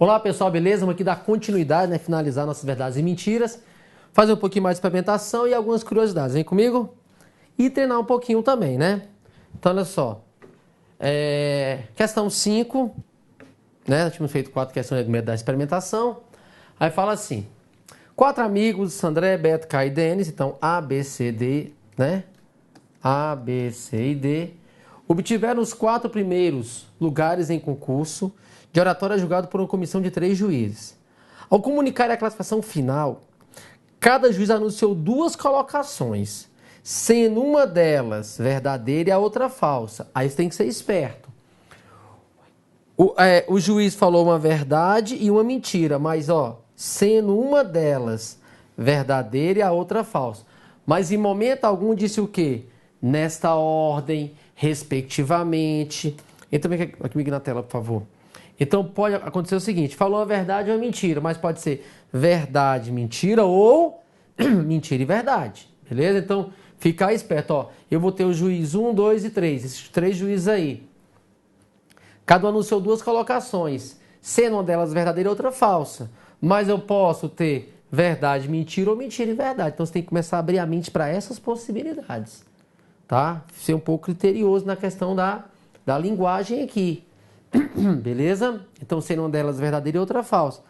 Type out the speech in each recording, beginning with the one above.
Olá pessoal, beleza? Vamos aqui dar continuidade, né? Finalizar nossas verdades e mentiras, fazer um pouquinho mais de experimentação e algumas curiosidades. Vem comigo? E treinar um pouquinho também, né? Então olha só, questão 5, né? Nós tínhamos feito 4 questões de da experimentação. Aí fala assim, 4 amigos, André, Beto, Caio e Denis, então A, B, C, D, né? A, B, C e D, obtiveram os 4 primeiros lugares em concurso de oratória julgado por uma comissão de 3 juízes. Ao comunicar a classificação final, cada juiz anunciou 2 colocações, sendo uma delas verdadeira e a outra falsa. Aí você tem que ser esperto. O juiz falou uma verdade e uma mentira, mas sendo uma delas verdadeira e a outra falsa. Mas em momento algum disse o quê? Nesta ordem, respectivamente. Entra aqui comigo na tela, por favor. Então pode acontecer o seguinte, falou uma verdade ou uma mentira, mas pode ser verdade, mentira ou mentira e verdade, beleza? Então ficar esperto, eu vou ter o juiz 1, 2 e 3, esses 3 juízes aí. Cada um anunciou 2 colocações, sendo uma delas verdadeira e outra falsa. Mas eu posso ter verdade, mentira ou mentira e verdade. Então você tem que começar a abrir a mente para essas possibilidades, tá? Ser um pouco criterioso na questão da linguagem aqui. Beleza? Então, sendo uma delas verdadeira e outra falsa.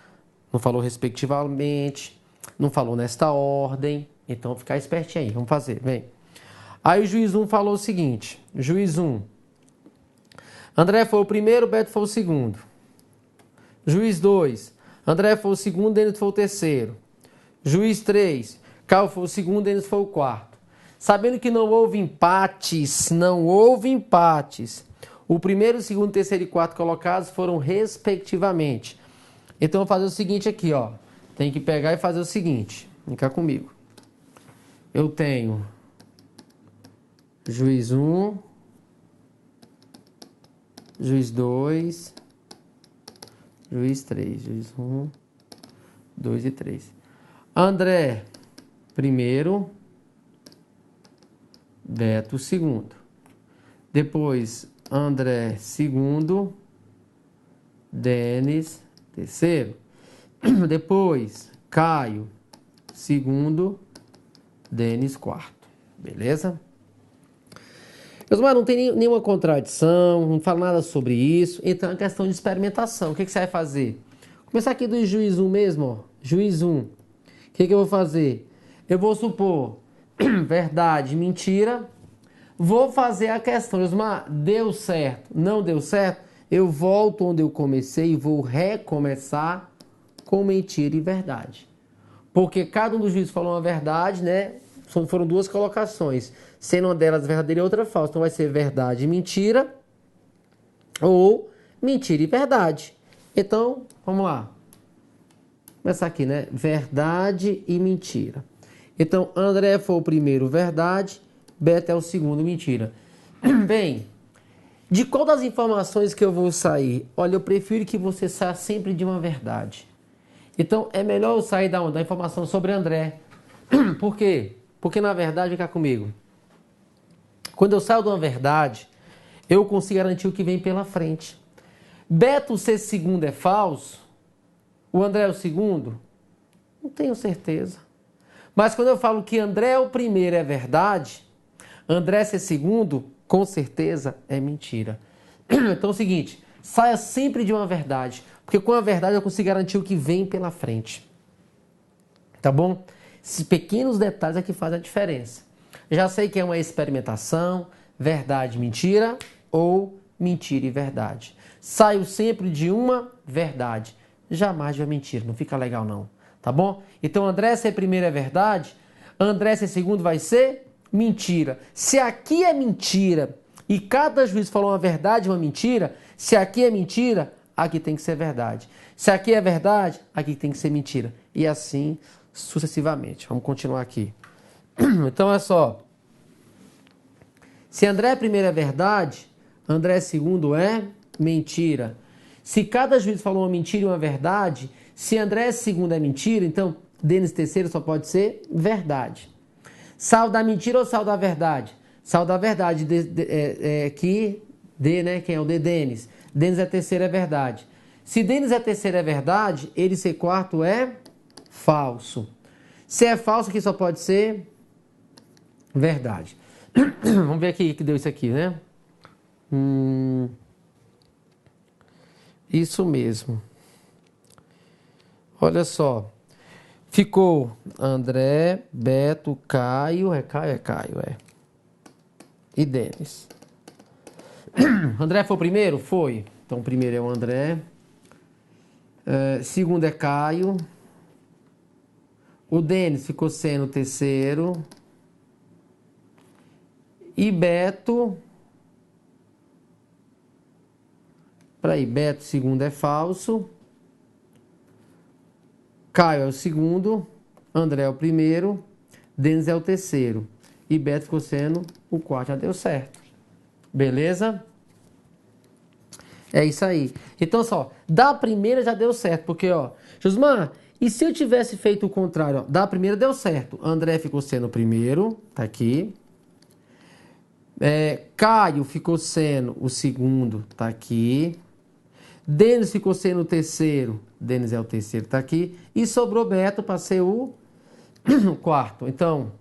Não falou respectivamente, não falou nesta ordem. Então, ficar espertinho aí. Vamos fazer, vem. Aí o juiz 1 falou o seguinte. Juiz 1. André foi o primeiro, Beto foi o segundo. Juiz 2. André foi o segundo, Denis foi o terceiro. Juiz 3. Caio foi o segundo, Denis foi o quarto. Sabendo que não houve empates, o primeiro, o segundo, terceiro e quarto colocados foram respectivamente. Então, eu vou fazer o seguinte aqui, Tem que pegar e fazer o seguinte. Vem cá comigo. Eu tenho juiz 1, juiz 2, juiz 3. Juiz 1, 2 e 3. André, primeiro. Beto, segundo. Depois, André, segundo. Denis, terceiro. Depois, Caio, segundo. Denis, quarto. Beleza? Mas não tem nenhuma contradição, não fala nada sobre isso. Então, é questão de experimentação. O que você vai fazer? Começar aqui do juiz 1 mesmo, Juiz 1. O que eu vou fazer? Eu vou supor verdade, mentira. Vou fazer a questão, Osmar, deu certo, não deu certo? Eu volto onde eu comecei e vou recomeçar com mentira e verdade. Porque cada um dos juízes falou uma verdade, né? Foram 2 colocações, sendo uma delas verdadeira e outra falsa. Então vai ser verdade e mentira ou mentira e verdade. Então, vamos lá. Começar aqui, né? Verdade e mentira. Então, André foi o primeiro, verdade. Beto é o segundo, mentira. Bem, de qual das informações que eu vou sair? Olha, eu prefiro que você saia sempre de uma verdade. Então, é melhor eu sair da informação sobre André. Por quê? Porque, na verdade, fica comigo. Quando eu saio de uma verdade, eu consigo garantir o que vem pela frente. Beto ser segundo é falso? O André é o segundo? Não tenho certeza. Mas quando eu falo que André é o primeiro é verdade, André ser segundo, com certeza é mentira. Então é o seguinte, saia sempre de uma verdade, porque com a verdade eu consigo garantir o que vem pela frente. Tá bom? Esses pequenos detalhes é que fazem a diferença. Já sei que é uma experimentação, verdade, mentira ou mentira e verdade. Saio sempre de uma verdade, jamais de uma mentira, não fica legal não. Tá bom? Então, André ser primeiro é verdade, André ser segundo vai ser mentira. Se aqui é mentira e cada juiz falou uma verdade e uma mentira, se aqui é mentira, aqui tem que ser verdade. Se aqui é verdade, aqui tem que ser mentira. E assim sucessivamente. Vamos continuar aqui. Então, olha só. Se André primeiro é verdade, André segundo é mentira. Se cada juiz falou uma mentira e uma verdade, se André segundo é mentira, então Denis terceiro só pode ser verdade. Sal da mentira ou sal da verdade? Sal da verdade, que D, né? Quem é o D? Denis. Denis é terceiro, é verdade. Se Denis é terceiro é verdade, ele ser quarto é falso. Se é falso, aqui só pode ser verdade. Vamos ver aqui que deu isso aqui, né? Isso mesmo. Olha só. Ficou André, Beto, Caio. É Caio. E Denis. André foi o primeiro? Foi. Então o primeiro é o André. Segundo é Caio. O Denis ficou sendo o terceiro. E Beto. Peraí, Beto, segundo é falso. Caio é o segundo. André é o primeiro. Denis é o terceiro. E Beto ficou sendo o quarto. Já deu certo. Beleza? É isso aí. Então, só, da primeira já deu certo. Porque, ó, Josmar, e se eu tivesse feito o contrário? Ó, da primeira deu certo. André ficou sendo o primeiro. Tá aqui. Caio ficou sendo o segundo. Tá aqui. Denis ficou sendo o terceiro. Denis é o terceiro, tá aqui. E sobrou Beto para ser o quarto. Então,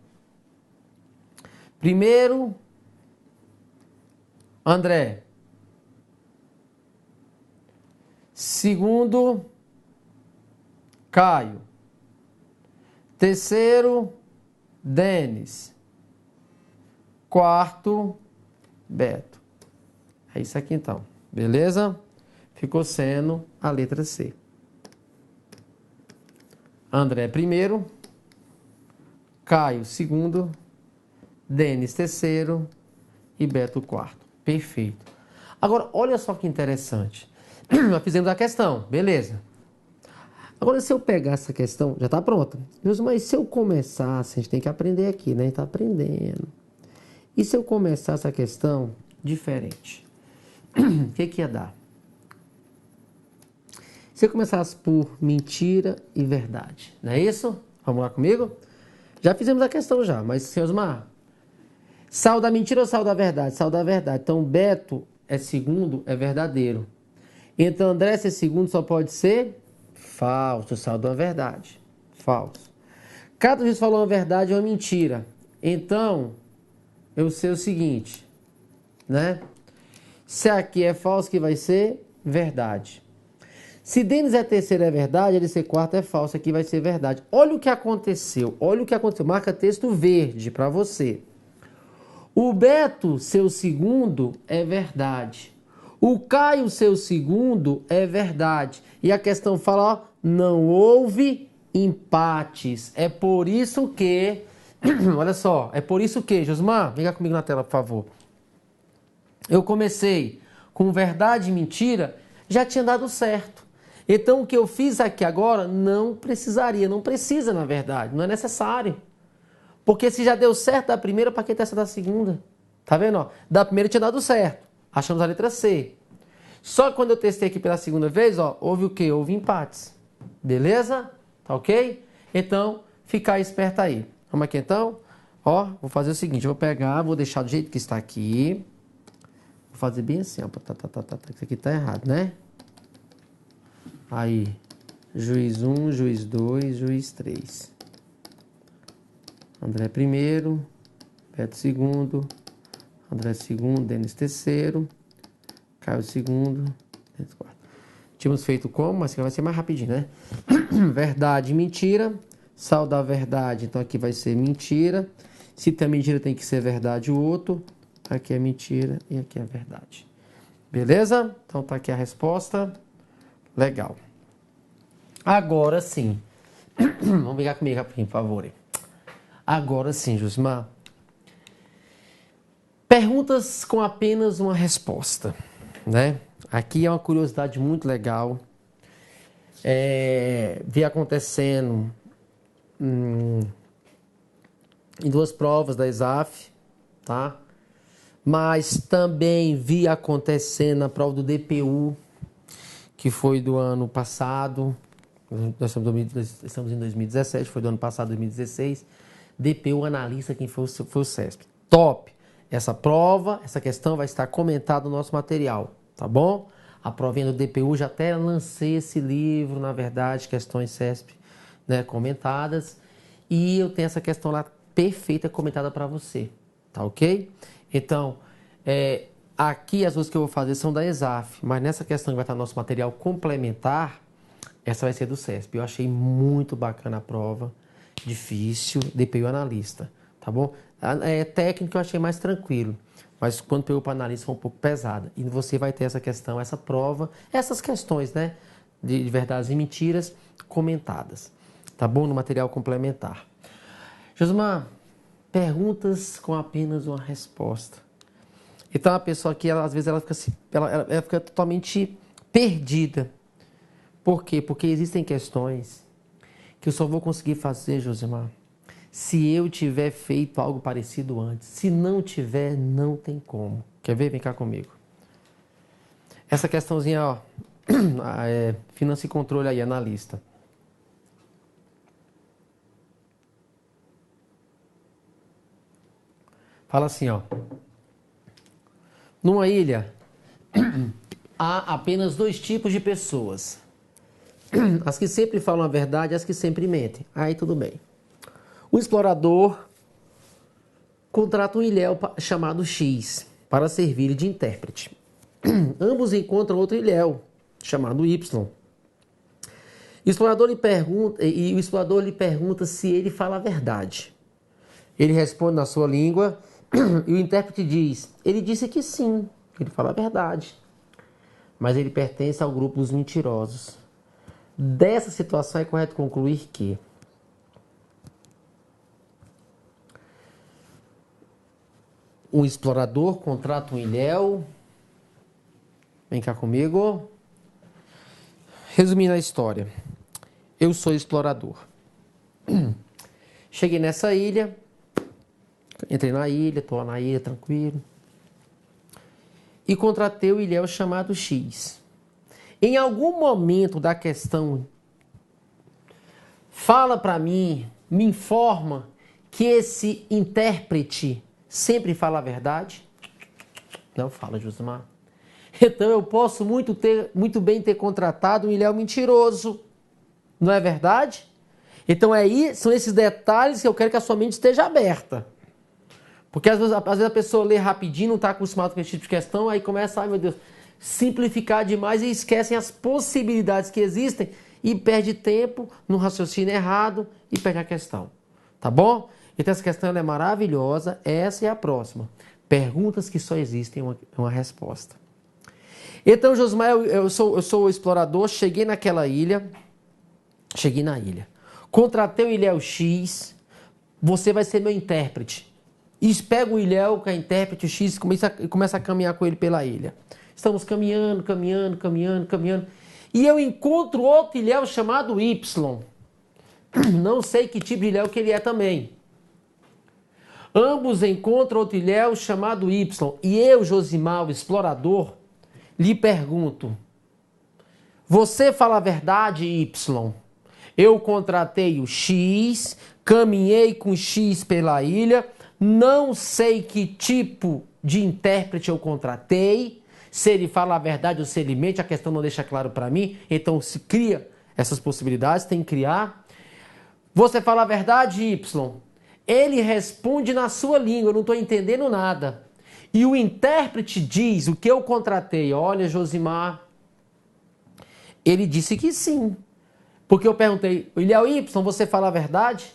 primeiro, André. Segundo, Caio. Terceiro, Denis. Quarto, Beto. É isso aqui então, beleza? Ficou sendo a letra C. André primeiro, Caio segundo, Denis terceiro e Beto quarto. Perfeito. Agora, olha só que interessante. Nós fizemos a questão, beleza. Agora, se eu pegar essa questão, já está pronta. Mas se eu começasse, a gente tem que aprender aqui, né? A gente está aprendendo. E se eu começar essa questão diferente? O que ia dar? Se eu começasse por mentira e verdade, não é isso? Vamos lá comigo? Já fizemos a questão já, mas, senhor Osmar, sal da mentira ou sal da verdade? Sal da verdade. Então, Beto é segundo, é verdadeiro. Então, André ser segundo só pode ser falso, sal da verdade. Falso. Cada vez falou uma verdade ou uma mentira. Então, eu sei o seguinte, né? Se aqui é falso, que vai ser verdade. Se Denis é terceiro é verdade, ele ser quarto é falso, aqui vai ser verdade. Olha o que aconteceu, Marca texto verde para você. O Beto, seu segundo, é verdade. O Caio, seu segundo, é verdade. E a questão fala, ó, não houve empates. É por isso que... Olha só, é por isso que... Josmar, vem cá comigo na tela, por favor. Eu comecei com verdade e mentira, já tinha dado certo. Então, o que eu fiz aqui agora não precisa, na verdade, não é necessário. Porque se já deu certo da primeira, para que testar da segunda? Tá vendo? Ó? Da primeira tinha dado certo. Achamos a letra C. Só que quando eu testei aqui pela segunda vez, ó, houve o quê? Houve empates. Beleza? Tá ok? Então, ficar esperto aí. Vamos aqui então? Ó, vou fazer o seguinte, eu vou pegar, vou deixar do jeito que está aqui. Vou fazer bem assim, ó. Isso aqui tá errado, né? Aí, juiz 1, juiz 2, juiz 3. André primeiro, Beto segundo, André segundo, Denis terceiro, Caio segundo, Denis quarto. Tínhamos feito como? Mas vai ser mais rapidinho, né? Verdade e mentira. Sal da verdade, então aqui vai ser mentira. Se tem mentira, tem que ser verdade o outro. Aqui é mentira e aqui é verdade. Beleza? Então tá aqui a resposta. Legal. Agora sim. Vamos ligar comigo, por favor. Agora sim, Josmar. Perguntas com apenas uma resposta, né? Aqui é uma curiosidade muito legal. Vi acontecendo em duas provas da ESAF, tá? Mas também vi acontecendo na prova do DPU, que foi do ano passado. Nós estamos em 2017, foi do ano passado, 2016. DPU analista, quem foi o CESP. Top! Essa prova, essa questão vai estar comentada no nosso material, tá bom? a provinha do DPU, já até lancei esse livro, na verdade, questões CESP, né, comentadas, e eu tenho essa questão lá perfeita comentada para você, tá ok? Então, aqui as duas que eu vou fazer são da ESAF, mas nessa questão que vai estar nosso material complementar, essa vai ser do CESP. Eu achei muito bacana a prova, difícil, DPU analista, tá bom? Técnico eu achei mais tranquilo, mas quando pegou para analista foi um pouco pesada. E você vai ter essa questão, essa prova, essas questões, né, de verdades e mentiras comentadas, tá bom? No material complementar. Josmar, perguntas com apenas uma resposta. Então a pessoa aqui, às vezes ela fica totalmente perdida. Por quê? Porque existem questões que eu só vou conseguir fazer, Josimar, se eu tiver feito algo parecido antes. Se não tiver, não tem como. Quer ver? Vem cá comigo. Essa questãozinha, ó, finança e controle aí, analista. Fala assim, ó. Numa ilha, há apenas 2 tipos de pessoas. As que sempre falam a verdade e as que sempre mentem. Aí tudo bem. O explorador contrata um ilhéu chamado X para servir de intérprete. Ambos encontram outro ilhéu chamado Y. O explorador lhe pergunta se ele fala a verdade. Ele responde na sua língua e o intérprete diz: ele disse que sim, ele fala a verdade. Mas ele pertence ao grupo dos mentirosos. Dessa situação é correto concluir que um explorador contrata um ilhéu. Vem cá comigo. Resumindo a história, eu sou explorador. Cheguei nessa ilha, entrei na ilha, estou lá na ilha tranquilo, e contratei o ilhéu chamado X. Em algum momento da questão, fala para mim, me informa que esse intérprete sempre fala a verdade? Não fala, Josimar. Então eu posso muito bem ter contratado um ilhéu mentiroso. Não é verdade? Então são esses detalhes que eu quero que a sua mente esteja aberta. Porque às vezes a pessoa lê rapidinho, não está acostumado com esse tipo de questão, aí começa, ai meu Deus, simplificar demais e esquecem as possibilidades que existem e perde tempo no raciocínio errado e perde a questão. Tá bom? Então essa questão ela é maravilhosa, essa é a próxima. Perguntas que só existem uma resposta. Então, Josmar, eu sou o explorador, cheguei na ilha, contratei o ilhéu X, você vai ser meu intérprete. E pega o ilhéu, que é intérprete, o X, e começa a caminhar com ele pela ilha. Estamos caminhando. E eu encontro outro ilhéu chamado Y. Não sei que tipo de ilhéu que ele é também. Ambos encontram outro ilhéu chamado Y. E eu, Josimar, o explorador, lhe pergunto: você fala a verdade, Y? Eu contratei o X, caminhei com o X pela ilha, não sei que tipo de intérprete eu contratei, se ele fala a verdade ou se ele mente, a questão não deixa claro para mim, então se cria essas possibilidades, tem que criar. Você fala a verdade, Y? Ele responde na sua língua, eu não estou entendendo nada. E o intérprete diz o que eu contratei. Olha, Josimar, ele disse que sim. Porque eu perguntei, ilhéu Y, você fala a verdade?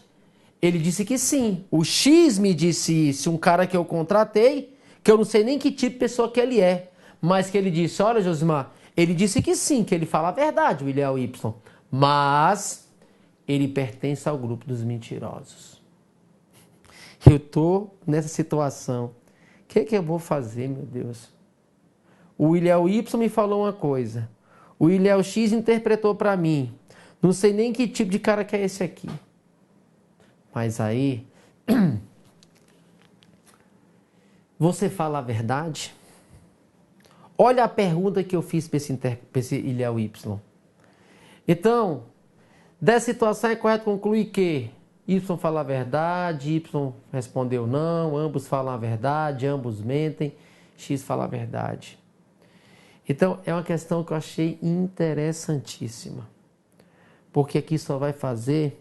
Ele disse que sim. O X me disse isso, um cara que eu contratei, que eu não sei nem que tipo de pessoa que ele é. Mas que ele disse, olha, Josimar, ele disse que sim, que ele fala a verdade, o ilhéu Y. Mas ele pertence ao grupo dos mentirosos. Eu estou nessa situação. O que eu vou fazer, meu Deus? O ilhéu Y me falou uma coisa. O ilhéu X interpretou para mim. Não sei nem que tipo de cara que é esse aqui. Mas aí, você fala a verdade? Olha a pergunta que eu fiz para esse ilhéu Y. Então, dessa situação é correto concluir que Y fala a verdade, Y respondeu não, ambos falam a verdade, ambos mentem, X fala a verdade. Então, é uma questão que eu achei interessantíssima. Porque aqui só vai fazer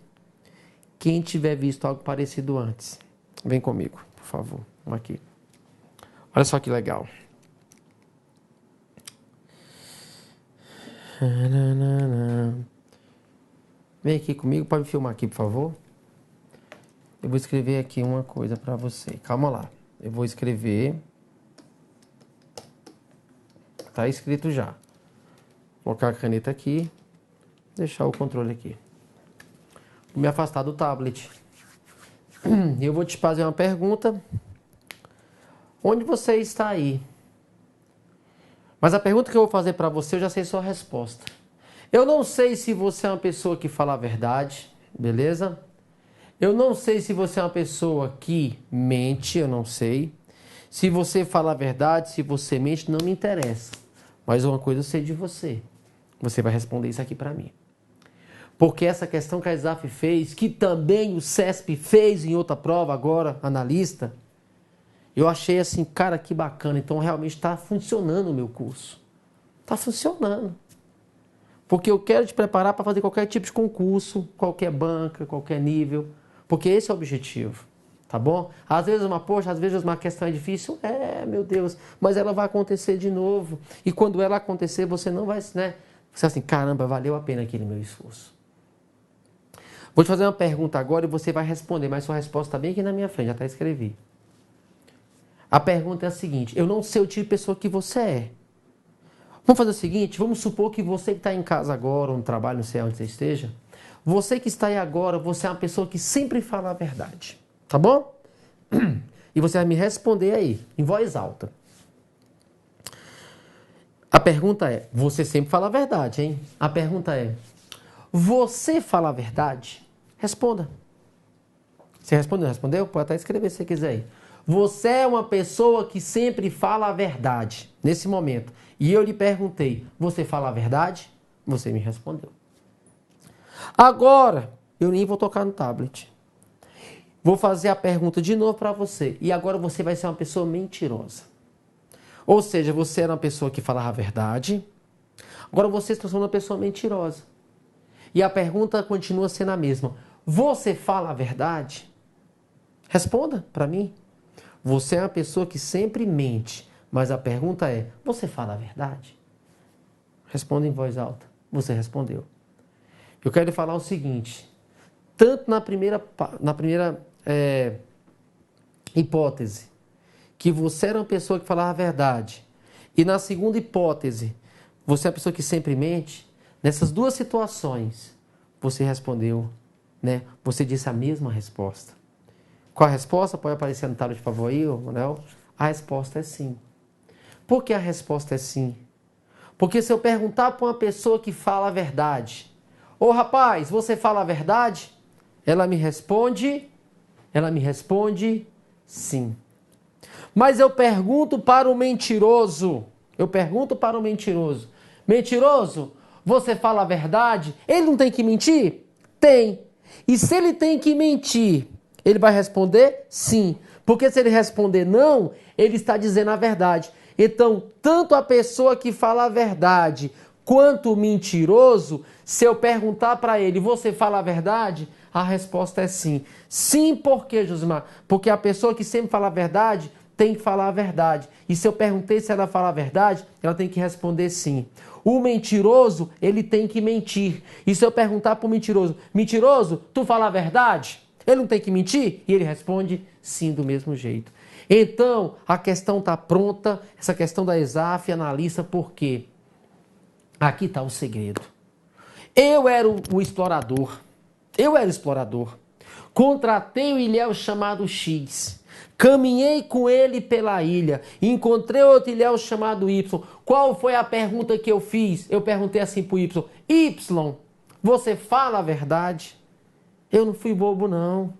quem tiver visto algo parecido antes. Vem comigo, por favor. Vamos aqui. Olha só que legal. Vem aqui comigo, pode me filmar aqui, por favor. Eu vou escrever aqui uma coisa para você. Calma lá. Eu vou escrever. Tá escrito já. Vou colocar a caneta aqui. Deixar o controle aqui. Vou me afastar do tablet. Eu vou te fazer uma pergunta. Onde você está aí? Mas a pergunta que eu vou fazer para você, eu já sei sua resposta. Eu não sei se você é uma pessoa que fala a verdade, beleza? Eu não sei se você é uma pessoa que mente, eu não sei. Se você fala a verdade, se você mente, não me interessa. Mas uma coisa eu sei de você. Você vai responder isso aqui para mim. Porque essa questão que a ESAF fez, que também o CESP fez em outra prova agora, analista, eu achei assim, cara, que bacana. Então realmente está funcionando o meu curso. Está funcionando. Porque eu quero te preparar para fazer qualquer tipo de concurso, qualquer banca, qualquer nível. Porque esse é o objetivo. Tá bom? Às vezes às vezes uma questão é difícil. Meu Deus, mas ela vai acontecer de novo. E quando ela acontecer, você não vai, né? Você assim, caramba, valeu a pena aquele meu esforço. Vou te fazer uma pergunta agora e você vai responder, mas sua resposta está bem aqui na minha frente, já está escrevi. A pergunta é a seguinte, eu não sei o tipo de pessoa que você é. Vamos fazer o seguinte, vamos supor que você que está em casa agora, ou no trabalho, não sei onde você esteja, você que está aí agora, você é uma pessoa que sempre fala a verdade, tá bom? E você vai me responder aí, em voz alta. A pergunta é, você sempre fala a verdade, hein? A pergunta é, você fala a verdade? Responda. Você respondeu? Respondeu? Pode até escrever se você quiser aí. Você é uma pessoa que sempre fala a verdade, nesse momento. E eu lhe perguntei, você fala a verdade? Você me respondeu. Agora, eu nem vou tocar no tablet. Vou fazer a pergunta de novo para você. E agora você vai ser uma pessoa mentirosa. Ou seja, você era uma pessoa que falava a verdade. Agora você se transforma numa pessoa mentirosa. E a pergunta continua sendo a mesma. Você fala a verdade? Responda para mim. Você é uma pessoa que sempre mente, mas a pergunta é, você fala a verdade? Responda em voz alta. Você respondeu. Eu quero lhe falar o seguinte, tanto na primeira hipótese, que você era uma pessoa que falava a verdade, e na segunda hipótese, você é uma pessoa que sempre mente, nessas duas situações, você respondeu, né? Você disse a mesma resposta. Qual a resposta? Pode aparecer no tablet, por favor, aí, Manuel. A resposta é sim. Por que a resposta é sim? Porque se eu perguntar para uma pessoa que fala a verdade, ô rapaz, você fala a verdade? Ela me responde sim. Mas eu pergunto para o mentiroso, mentiroso, você fala a verdade? Ele não tem que mentir? Tem. E se ele tem que mentir, ele vai responder sim. Porque se ele responder não, ele está dizendo a verdade. Então, tanto a pessoa que fala a verdade quanto o mentiroso, se eu perguntar para ele, você fala a verdade? A resposta é sim. Sim, por quê, Josimar? Porque a pessoa que sempre fala a verdade tem que falar a verdade. E se eu perguntei se ela fala a verdade, ela tem que responder sim. O mentiroso, ele tem que mentir. E se eu perguntar para o mentiroso, mentiroso, tu fala a verdade? Ele não tem que mentir? E ele responde sim do mesmo jeito. Então, a questão está pronta, essa questão da ESAF, analisa por quê. Aqui está o segredo. Eu era o explorador. Contratei o ilhéu chamado X. Caminhei com ele pela ilha. Encontrei outro ilhéu chamado Y. Qual foi a pergunta que eu fiz? Eu perguntei assim para o Y. Y, você fala a verdade? Eu não fui bobo, não.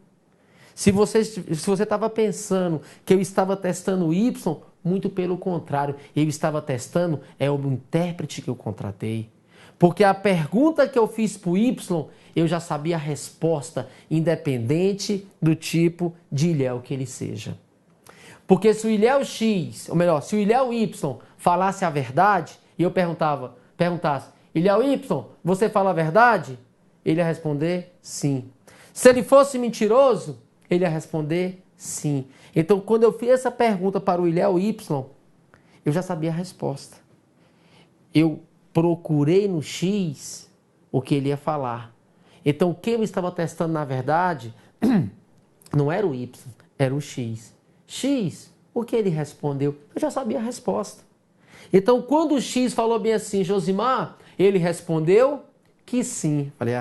Se você estava pensando que eu estava testando o Y, muito pelo contrário. Eu estava testando o intérprete que eu contratei. Porque a pergunta que eu fiz para o Y, eu já sabia a resposta, independente do tipo de ilhéu que ele seja. Porque se o ilhéu X, ou melhor, se o ilhéu Y falasse a verdade, e eu perguntasse, ele é o Y, você fala a verdade? Ele ia responder sim. Se ele fosse mentiroso, ele ia responder sim. Então, quando eu fiz essa pergunta para o Ilhéu Y, eu já sabia a resposta. Eu procurei no X o que ele ia falar. Então, o que eu estava testando, na verdade, não era o Y, era o X. X, o que ele respondeu? Eu já sabia a resposta. Então, quando o X falou bem assim, Josimar, ele respondeu que sim. Falei,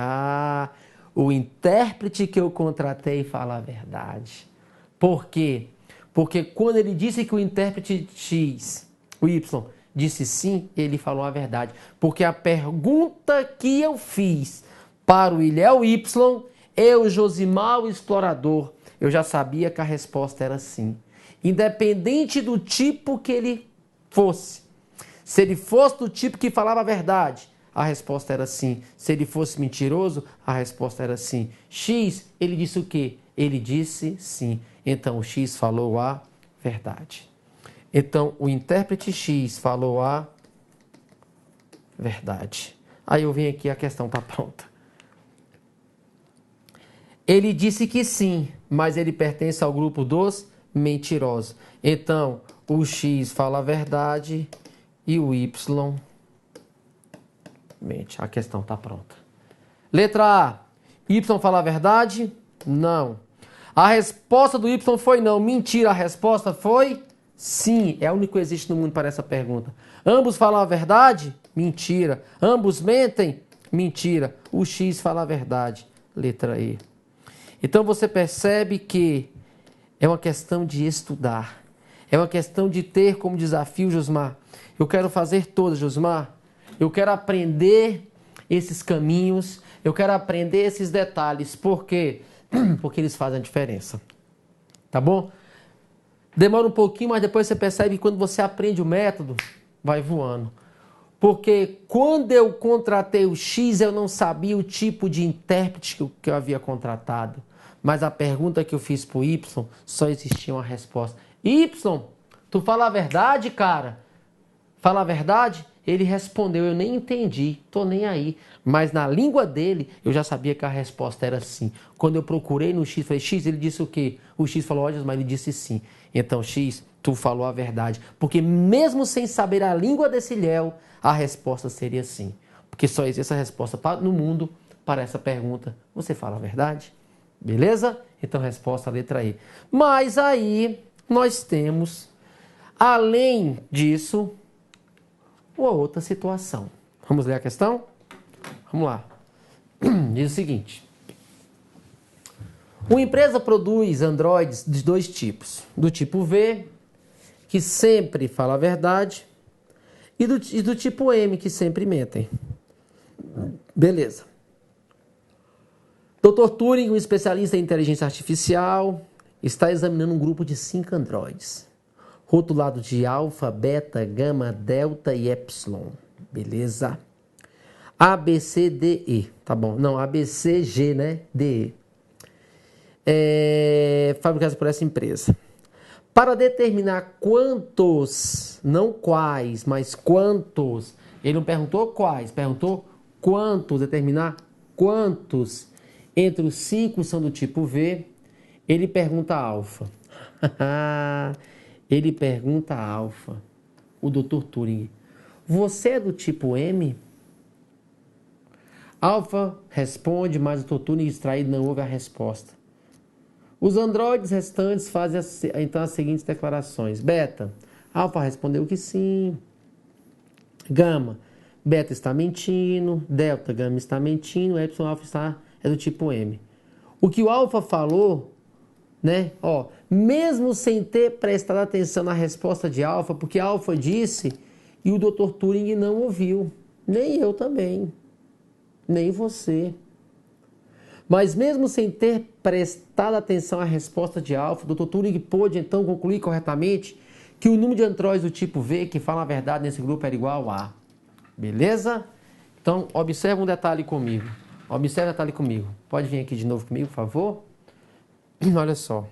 o intérprete que eu contratei fala a verdade. Por quê? Porque quando ele disse que o intérprete X, o Y, disse sim, ele falou a verdade. Porque a pergunta que eu fiz para o Ilhéu Y, eu, Josimar, o explorador, eu já sabia que a resposta era sim. Independente do tipo que ele fosse. Se ele fosse do tipo que falava a verdade, a resposta era sim. Se ele fosse mentiroso, a resposta era sim. X, ele disse o quê? Ele disse sim. Então, o X falou a verdade. Então, o intérprete X falou a verdade. Aí eu vim aqui, a questão está pronta. Ele disse que sim, mas ele pertence ao grupo dos mentirosos. Então, o X fala a verdade e o Y mente. A questão está pronta. Letra A. Y fala a verdade? Não. A resposta do Y foi não. Mentira, a resposta foi sim. É o único que existe no mundo para essa pergunta. Ambos falam a verdade? Mentira. Ambos mentem? Mentira. O X fala a verdade. Letra E. Então você percebe que é uma questão de estudar. É uma questão de ter como desafio, Josmar. Eu quero fazer todas, Josmar. Eu quero aprender esses caminhos. Eu quero aprender esses detalhes. Por quê? Porque eles fazem a diferença. Tá bom? Demora um pouquinho, mas depois você percebe que quando você aprende o método, vai voando. Porque quando eu contratei o X, eu não sabia o tipo de intérprete que eu havia contratado. Mas a pergunta que eu fiz para o Y, só existia uma resposta. Y, tu fala a verdade, cara? Fala a verdade? Ele respondeu, eu nem entendi, tô nem aí. Mas na língua dele, eu já sabia que a resposta era sim. Quando eu procurei no X, falei, X, ele disse o quê? O X falou, olha, mas ele disse sim. Então, X, tu falou a verdade. Porque mesmo sem saber a língua desse Ilhéu, a resposta seria sim. Porque só existe essa resposta no mundo para essa pergunta. Você fala a verdade? Beleza? Então, resposta letra E. Mas aí, nós temos, além disso, uma outra situação. Vamos ler a questão? Vamos lá. Diz o seguinte. Uma empresa produz androides de dois tipos. Do tipo V, que sempre fala a verdade, e do tipo M, que sempre mentem. Beleza. Dr. Turing, um especialista em inteligência artificial, está examinando um grupo de 5 androides, rotulado de alfa, beta, gama, delta e epsilon. Beleza? A, B, C, D, E. Tá bom. Não, A, B, C, G, né? D, E. Fabricados por essa empresa. Para determinar quantos, não quais, mas quantos. Ele não perguntou quais, perguntou quantos, determinar quantos entre os 5 são do tipo V. Ele pergunta alfa. Ele pergunta alfa. O Dr. Turing. Você é do tipo M? Alfa responde, mas o Dr. Turing distraído não ouve a resposta. Os androides restantes fazem então as seguintes declarações. Beta, alfa respondeu que sim. Gama, beta está mentindo. Delta, gama está mentindo. Epsilon, alfa é do tipo M. O que o alfa falou, né? Ó, mesmo sem ter prestado atenção na resposta de alfa, porque alfa disse e o Dr. Turing não ouviu. Nem eu também. Nem você. Mas mesmo sem ter prestado atenção à resposta de alfa, o Dr. Turing pôde então concluir corretamente que o número de androides do tipo V que falam a verdade nesse grupo era igual a. Beleza? Então, observa um detalhe comigo. Observa um detalhe comigo. Pode vir aqui de novo comigo, por favor? Olha só.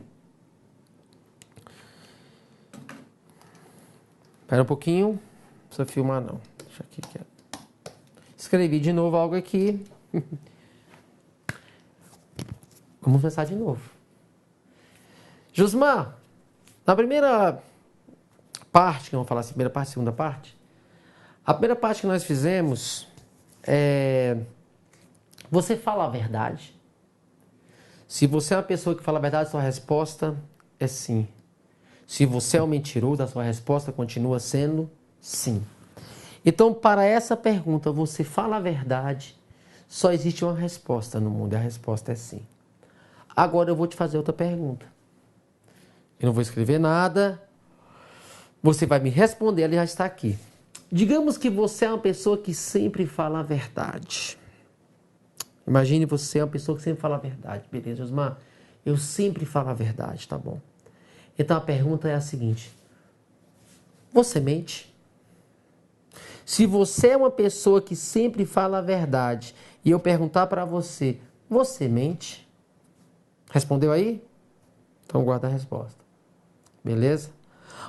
Espera um pouquinho. Não precisa filmar, não. deixa aqui quieto. Escrevi de novo algo aqui. Vamos começar de novo. Josmar, na primeira parte, que vamos falar assim, primeira parte, segunda parte, a primeira parte que nós fizemos é... Você fala a verdade? Se você é uma pessoa que fala a verdade, sua resposta é sim. Se você é um mentiroso, a sua resposta continua sendo sim. Então, para essa pergunta, você fala a verdade, só existe uma resposta no mundo, e a resposta é sim. Agora eu vou te fazer outra pergunta. Eu não vou escrever nada, você vai me responder, ela já está aqui. Digamos que você é uma pessoa que sempre fala a verdade. Imagine você é uma pessoa que sempre fala a verdade. Beleza, Osmar? Eu sempre falo a verdade, tá bom? Então a pergunta é a seguinte: você mente? Se você é uma pessoa que sempre fala a verdade e eu perguntar para você, você mente? Respondeu aí? Então guarda a resposta. Beleza?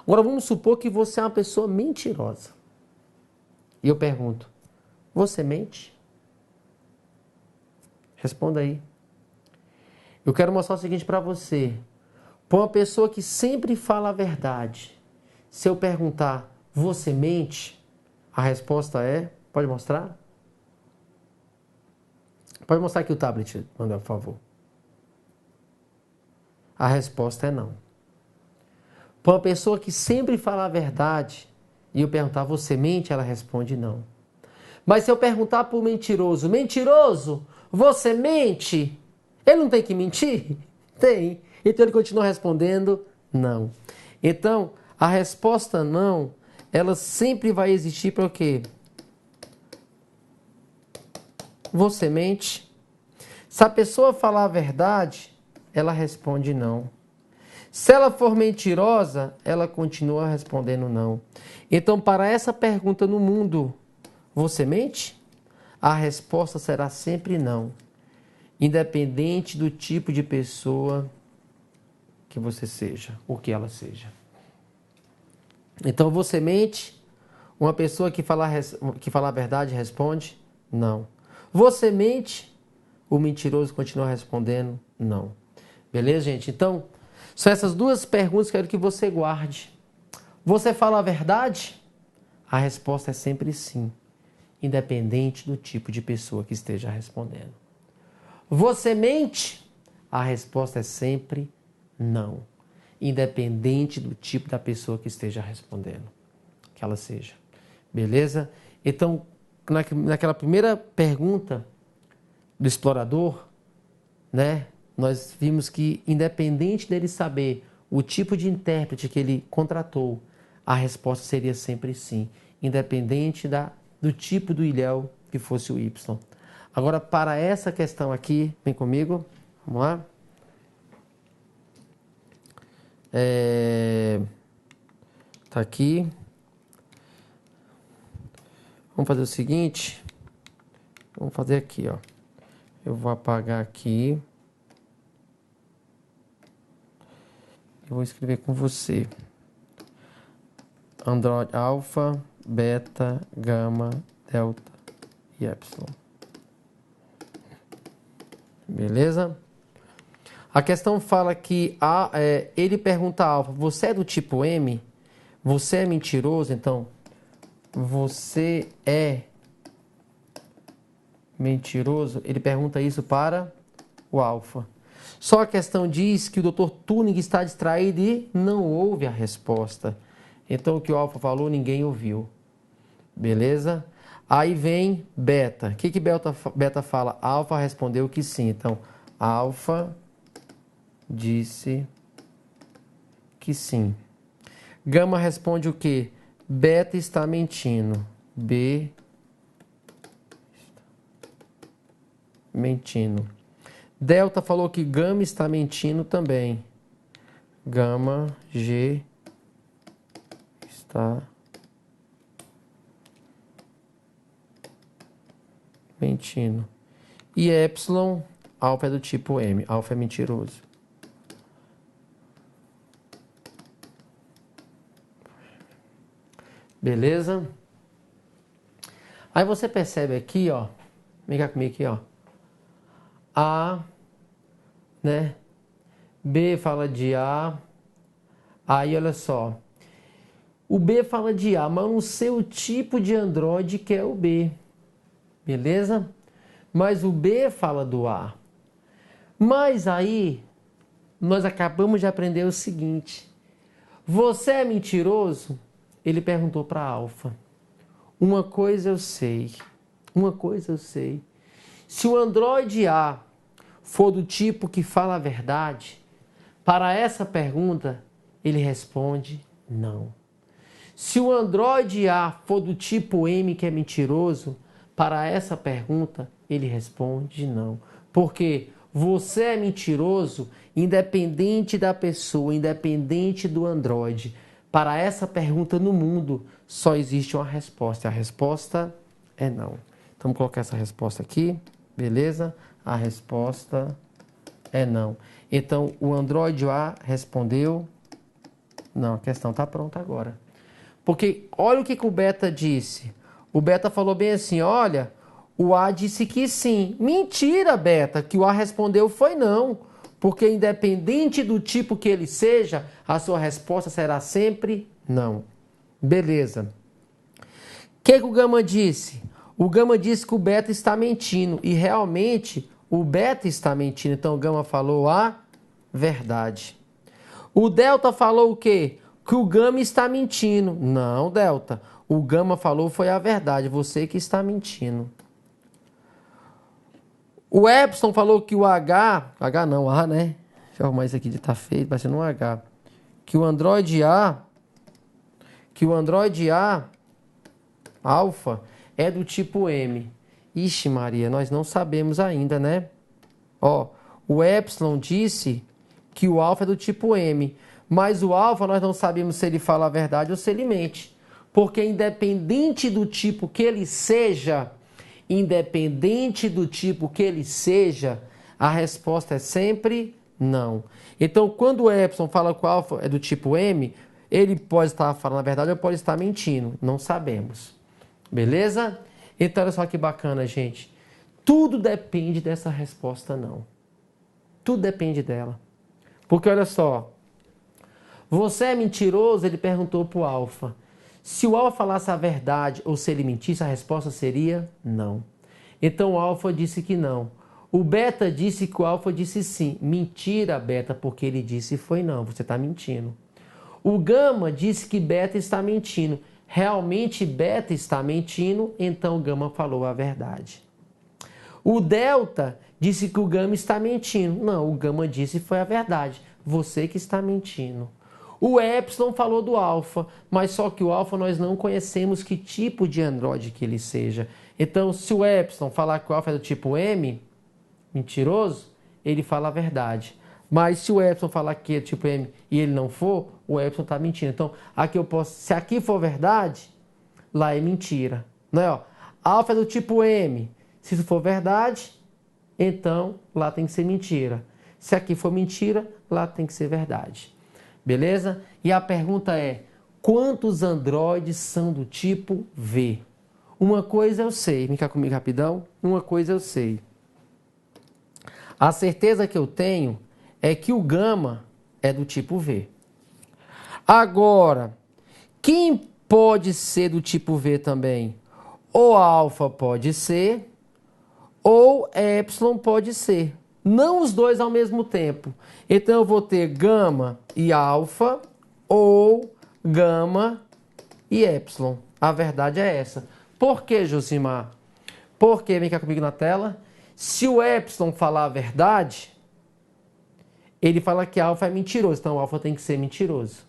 Agora vamos supor que você é uma pessoa mentirosa. E eu pergunto, você mente? Responda aí. Eu quero mostrar o seguinte para você. Para uma pessoa que sempre fala a verdade, se eu perguntar, você mente? A resposta é, pode mostrar? Pode mostrar aqui o tablet, Manuel, por favor. A resposta é não. Para uma pessoa que sempre fala a verdade, e eu perguntar, você mente? Ela responde não. Mas se eu perguntar para o mentiroso, mentiroso, você mente? Ele não tem que mentir? Tem. Então ele continua respondendo não. Então, a resposta não, ela sempre vai existir para o quê? Você mente? Se a pessoa falar a verdade, ela responde não. Se ela for mentirosa, ela continua respondendo não. Então, para essa pergunta no mundo, você mente? A resposta será sempre não, independente do tipo de pessoa que você seja, ou que ela seja. Então, você mente? Uma pessoa que fala a verdade responde não. Você mente? O mentiroso continua respondendo não. Beleza, gente? Então, são essas duas perguntas que eu quero que você guarde. Você fala a verdade? A resposta é sempre sim, independente do tipo de pessoa que esteja respondendo. Você mente? A resposta é sempre não, independente do tipo da pessoa que esteja respondendo, que ela seja. Beleza? Então, naquela primeira pergunta do explorador, né, nós vimos que, independente dele saber o tipo de intérprete que ele contratou, a resposta seria sempre sim, independente do tipo do ilhéu que fosse o Y. Agora, para essa questão aqui, vem comigo, vamos lá. Tá aqui. Vamos fazer o seguinte. Vamos fazer aqui, ó. Eu vou apagar aqui. Eu vou escrever com você. Android alfa, beta, gama, delta e epsilon. Beleza? A questão fala que ele pergunta a alfa, você é do tipo M? Você é mentiroso? Então, você é mentiroso? Ele pergunta isso para o alfa. Só a questão diz que o Dr. Turing está distraído e não ouve a resposta. Então, o que o alfa falou, ninguém ouviu. Beleza? Aí vem beta. O que beta fala? Alfa respondeu que sim. Então, alfa disse que sim. Gama responde o quê? Beta está mentindo. B mentindo. Delta falou que gama está mentindo também. Gama, G está mentindo. E epsilon, alfa é do tipo M. Alfa é mentiroso. Beleza? Aí você percebe aqui, ó, vem cá comigo aqui, ó, A, né, B fala de A, aí olha só, o B fala de A, mas eu não sei o tipo de Android que é o B, beleza? Mas o B fala do A. Mas aí, nós acabamos de aprender o seguinte, você é mentiroso? Ele perguntou para Alfa. Uma coisa eu sei, se o Android A for do tipo que fala a verdade, para essa pergunta, ele responde não. Se o Android A for do tipo M, que é mentiroso, para essa pergunta, ele responde não. Porque você é mentiroso, independente da pessoa, independente do Android. Para essa pergunta no mundo, só existe uma resposta. A resposta é não. Então, vamos colocar essa resposta aqui. Beleza? A resposta é não. Então, o Android A respondeu não. A questão está pronta agora. Porque olha o que o Beta disse. O Beta falou bem assim, olha, o A disse que sim. Mentira, Beta, que o A respondeu foi não. Porque independente do tipo que ele seja, a sua resposta será sempre não. Beleza. O que o Gama disse? O Gama disse que o Beta está mentindo. E realmente o Beta está mentindo. Então o Gama falou a verdade. O Delta falou o quê? Que o Gama está mentindo. Não, Delta. O Gama falou foi a verdade. Você que está mentindo. O Epson falou que o H não, A, né? Deixa eu arrumar isso aqui de tá feio, parecendo um H. Que o Android A Alpha é do tipo M. Ixi, Maria, nós não sabemos ainda, né? Ó, o Epsilon disse que o Alpha é do tipo M. Mas o Alpha nós não sabemos se ele fala a verdade ou se ele mente. Porque independente do tipo que ele seja, a resposta é sempre não. Então, quando o Epsilon fala que o Alpha é do tipo M, ele pode estar falando a verdade ou pode estar mentindo. Não sabemos. Beleza? Então, olha só que bacana, gente. Tudo depende dessa resposta não. Tudo depende dela. Porque, olha só, você é mentiroso? Ele perguntou para o Alpha. Se o Alpha falasse a verdade ou se ele mentisse, a resposta seria não. Então o Alpha disse que não. O Beta disse que o Alpha disse sim. Mentira, Beta, porque ele disse foi não. Você está mentindo. O Gama disse que Beta está mentindo. Realmente Beta está mentindo, então o Gama falou a verdade. O Delta disse que o Gama está mentindo. Não, o Gama disse foi a verdade. Você que está mentindo. O Epsilon falou do Alpha, mas só que o Alpha nós não conhecemos que tipo de Android que ele seja. Então, se o Epsilon falar que o Alpha é do tipo M, mentiroso, ele fala a verdade. Mas se o Epsilon falar que é tipo M e ele não for, o Epsilon está mentindo. Então, aqui eu posso, se aqui for verdade, lá é mentira. Não é, ó? Alpha é do tipo M. Se isso for verdade, então lá tem que ser mentira. Se aqui for mentira, lá tem que ser verdade. Beleza? E a pergunta é, quantos androides são do tipo V? Uma coisa eu sei, vem cá comigo rapidão. Uma coisa eu sei. A certeza que eu tenho é que o Gama é do tipo V. Agora, quem pode ser do tipo V também? Ou Alpha pode ser, ou Epsilon pode ser. Não os dois ao mesmo tempo. Então eu vou ter Gama e Alpha ou Gama e Epsilon. A verdade é essa. Por que, Josimar? Porque, vem cá comigo na tela, se o Epsilon falar a verdade, ele fala que Alpha é mentiroso. Então o Alpha tem que ser mentiroso.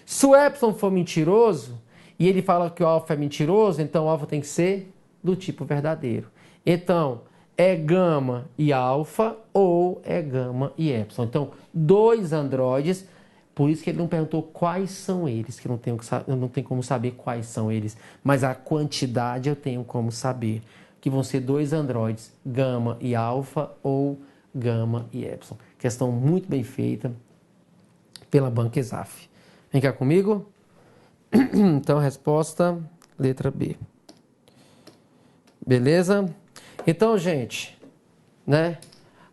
Se o Epsilon for mentiroso e ele fala que o Alpha é mentiroso, então o Alpha tem que ser do tipo verdadeiro. Então, é Gama e Alpha ou é Gama e Epsilon. Então, dois androides, por isso que ele não perguntou quais são eles, que eu não tenho como saber quais são eles, mas a quantidade eu tenho como saber, que vão ser dois androides, Gama e Alpha ou Gama e Epsilon. Questão muito bem feita pela Banca Exaf. Vem cá comigo? Então, resposta, letra B. Beleza? Então, gente, né?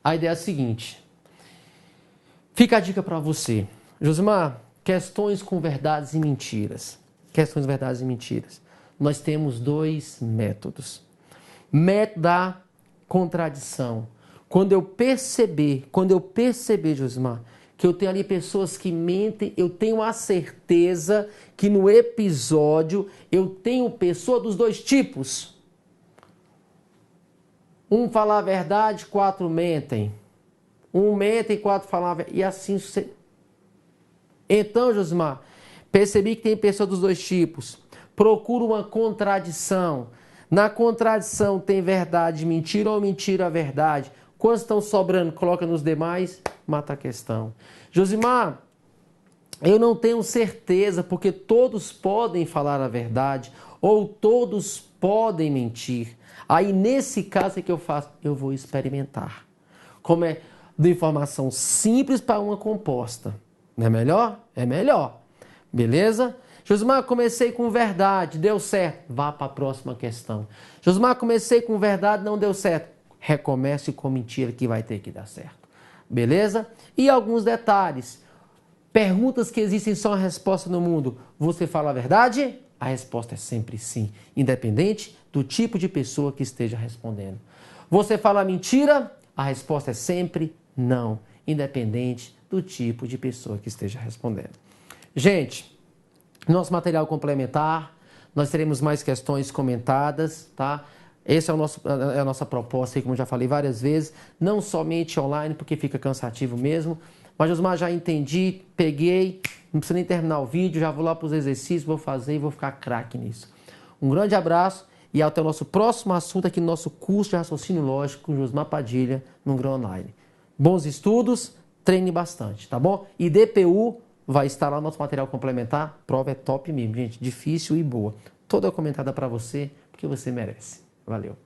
A ideia é a seguinte. Fica a dica para você. Josimar, questões com verdades e mentiras. Questões, verdades e mentiras. Nós temos dois métodos. Método da contradição. Quando eu perceber, Josimar, que eu tenho ali pessoas que mentem, eu tenho a certeza que no episódio eu tenho pessoa dos dois tipos. Um fala a verdade, 4 mentem. Um mente e 4 falam a verdade. E assim sucede. Então, Josimar, percebi que tem pessoa dos dois tipos. Procura uma contradição. Na contradição tem verdade, mentira ou mentira, verdade. Quantos estão sobrando, coloca nos demais, mata a questão. Josimar, eu não tenho certeza, porque todos podem falar a verdade ou todos podem mentir. Aí, nesse caso, o que eu faço? Eu vou experimentar. Como é de informação simples para uma composta. Não é melhor? É melhor. Beleza? Josimar, comecei com verdade, deu certo. Vá para a próxima questão. Josimar, comecei com verdade, não deu certo. Recomece com mentira que vai ter que dar certo. Beleza? E alguns detalhes. Perguntas que existem só uma resposta no mundo. Você fala a verdade? A resposta é sempre sim, independente do tipo de pessoa que esteja respondendo. Você fala mentira? A resposta é sempre não, independente do tipo de pessoa que esteja respondendo. Gente, nosso material complementar, nós teremos mais questões comentadas, tá? Essa é a nossa proposta, como eu já falei várias vezes, não somente online, porque fica cansativo mesmo, mas, Josimar, já entendi, peguei, não precisa nem terminar o vídeo, já vou lá para os exercícios, vou fazer e vou ficar craque nisso. Um grande abraço e até o nosso próximo assunto aqui no nosso curso de raciocínio lógico com Josimar Padilha no Grão Online. Bons estudos, treine bastante, tá bom? E DPU vai estar lá no nosso material complementar, prova é top mesmo, gente, difícil e boa. Toda comentada para você, porque você merece. Valeu!